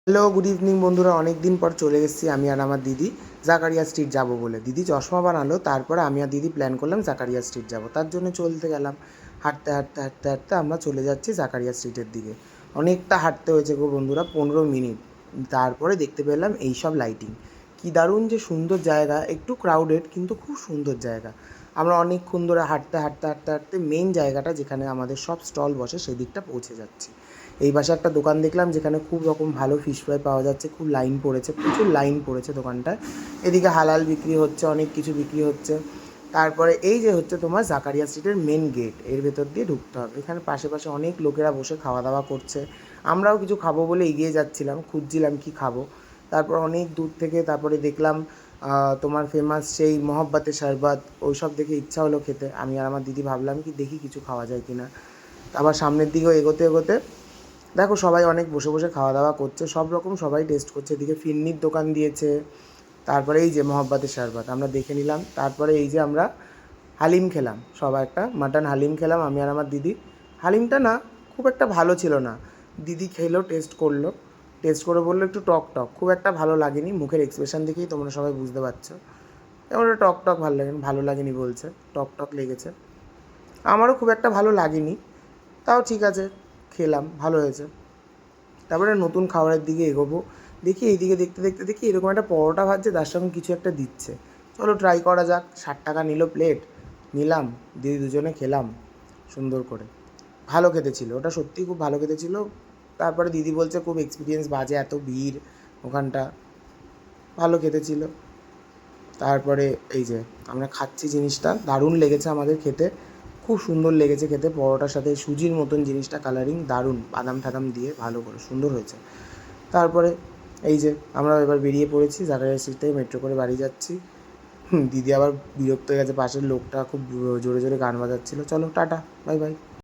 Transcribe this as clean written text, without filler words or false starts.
Hello, good evening বন্ধুরা। অনেক দিন পর চলে এসেছি আমি আর আমার দিদি জাকারিয়া স্ট্রিট যাব বলে। দিদি চশমা বানালো, তারপরে আমি আর দিদি প্ল্যান করলাম জাকারিয়া স্ট্রিট যাব। তার জন্য চলতে গেলাম, হাঁটতে হাঁটতে হাঁটতে হাঁটতে আমরা চলে যাচ্ছি জাকারিয়া স্ট্রিটের দিকে। অনেকটা হাঁটতে হয়েছে গো বন্ধুরা, 15 মিনিট। তারপরে দেখতে পেলাম এই সব লাইটিং। কী দারুণ যে সুন্দর জায়গা, একটু ক্রাউডেড কিন্তু খুব সুন্দর জায়গা। আমরা অনেকক্ষণ ধরে হাঁটতে হাঁটতে হাঁটতে হাঁটতে মেন জায়গাটা যেখানে আমাদের সব স্টল বসে সেদিকটা পৌঁছে যাচ্ছি। এই পাশে একটা দোকান দেখলাম যেখানে খুব রকম ভালো ফিশ ফ্রাই পাওয়া যাচ্ছে, খুব লাইন পড়েছে, প্রচুর লাইন পড়েছে দোকানটায়। এদিকে হালাল বিক্রি হচ্ছে, অনেক কিছু বিক্রি হচ্ছে। তারপরে এই যে হচ্ছে তোমার জাকারিয়া স্ট্রিটের মেন গেট, এর ভেতর দিয়ে ঢুকতে হবে। এখানে পাশে পাশে অনেক লোকেরা বসে খাওয়া দাওয়া করছে। আমরাও কিছু খাবো বলে এগিয়ে যাচ্ছিলাম, খুঁজছিলাম কি খাবো। তারপর অনেক দূর থেকে তারপরে দেখলাম তোমার ফেমাস সেই মহব্বতের শরবত, ওই সব দেখে ইচ্ছা হলো খেতে। আমি আর আমার দিদি ভাবলাম কি দেখি কিছু খাওয়া যায় কি না। আবার সামনের দিকেও এগোতে এগোতে দেখো সবাই অনেক বসে বসে খাওয়া দাওয়া করছে, সব রকম সবাই টেস্ট করছে। এদিকে ফিরনির দোকান দিয়েছে, তারপরে এই যে মহব্বতের শরবত আমরা দেখে নিলাম। তারপরে এই যে আমরা হালিম খেলাম, সবাই একটা মাটন হালিম খেলাম আমি আর আমার দিদি। হালিমটা না খুব একটা ভালো ছিল না। দিদি খেলো, টেস্ট করলো, টেস্ট করে বললো একটু টক টক, খুব একটা ভালো লাগেনি। মুখের এক্সপ্রেশন দেখেই তোমরা সবাই বুঝতে পারছো এবার টক টক ভালো লাগেনি বলছে, টক টক লেগেছে। আমারও খুব একটা ভালো লাগেনি, তাও ঠিক আছে, খেলাম, ভালো হয়েছে। তারপরে নতুন খাবারের দিকে এগোবো। দেখি এইদিকে দেখতে দেখতে দেখি এরকম একটা পরোটা ভাজছে, তার সঙ্গে কিছু একটা দিচ্ছে। চলো ট্রাই করা যাক। 60 টাকা নিল প্লেট, নিলাম, দিদি দুজনে খেলাম সুন্দর করে। ভালো খেতে ছিল ওটা, সত্যিই খুব ভালো খেতে ছিল। তারপরে দিদি বলছে খুব এক্সপিরিয়েন্স বাজে, এত ভিড় ওখানটা, ভালো খেতে ছিল। তারপরে এই যে আমরা খাচ্ছি, জিনিসটা দারুণ লেগেছে আমাদের খেতে, খুব সুন্দর লেগেছে খেতে। পরোটার সাথে সুজির মতন জিনিসটা, কালারিং দারুণ, বাদাম টাদাম দিয়ে ভালো করে সুন্দর হয়েছে। তারপরে এই যে আমরা এবার বেরিয়ে পড়েছি, জাকারিয়া স্ট্রিট থেকে মেট্রো করে বাড়ি যাচ্ছি। দিদি আবার বিরক্ত হয়ে গেছে, পাশের লোকটা খুব জোরে জোরে গান বাজাচ্ছিলো। চলো টাটা, বাই বাই।